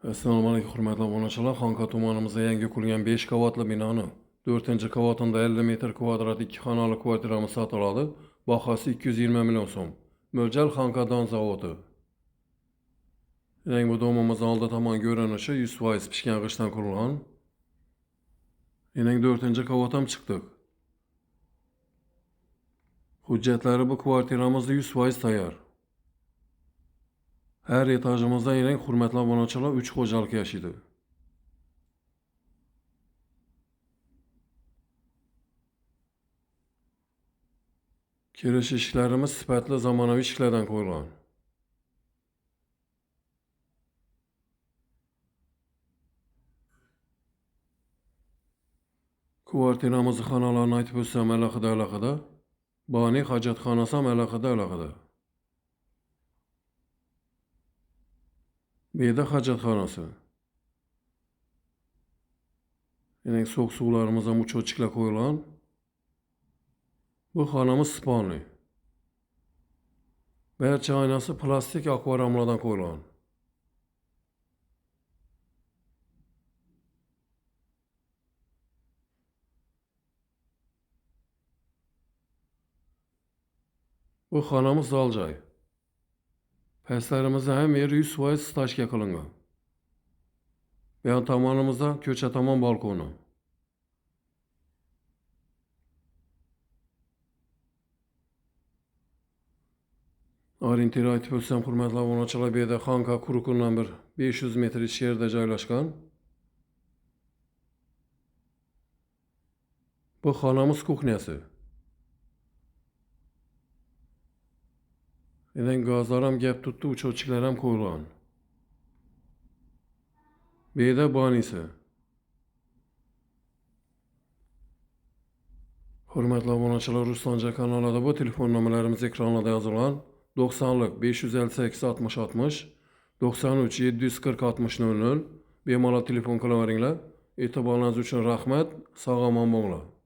Assalomu alaykum hurmatli obunachilar. Xonqa tumanimizda yangi qurilgan 5 qavatli binoni 4-qavatida 50 metr kvadrat 2 xonali kvartiramiz sotiladi. Bahosi 220 million so'm. Mo'ljal Xonqa don zavodi. Yangi bu domimizning oldi tomon ko'rinishi 100% pishgan g'ishtdan qurilgan. Yangi 4-qavat ham chiqdik. Hujjatlari bu kvartiramizda 100% tayyor. Her etajimizda yangi hurmatli obunachilar 3 xo'jalik yashaydi. Kirish eshiklarimiz sifatli zamonaviy eshiklardan qo'yilgan. Kvartiramizni xonalarini aytib o'tsam alohida. Bani hojatxonasi ham alohida. Bu yerda hojatxonasi. Yine soğuk suvlarımıza muchochiklar qo'yilgan. Bu xonamiz sponli. Barcha oynasi plastik akvaramlardan qo'yilgan. Bu xonamiz zaljoy. Pastlarimizda ham yeri 100% stashka qilingan. Bu yon tomonimizda ko'cha tomon balkoni. Orientir aytib o'tsam hurmatli obunachilar, bu yerda Xonqa quruqundan bir 500 metr ichkarida joylashgan. Bu xonamiz kuxnyasi. Yine gazlar ham gap tutdi, uchochiklar ham qo'yilgan. Bu yerda banisi. Hurmatli obunachilar, Ruslanca kanalida bu telefon nomerlarimiz ekranlarda yozilgan. 90'lik 558 60 60 93 740 60 00 bemalol telefon qilaveringlar. E'tiborlaringiz uchun rahmat. Sog' omon bo'linglar.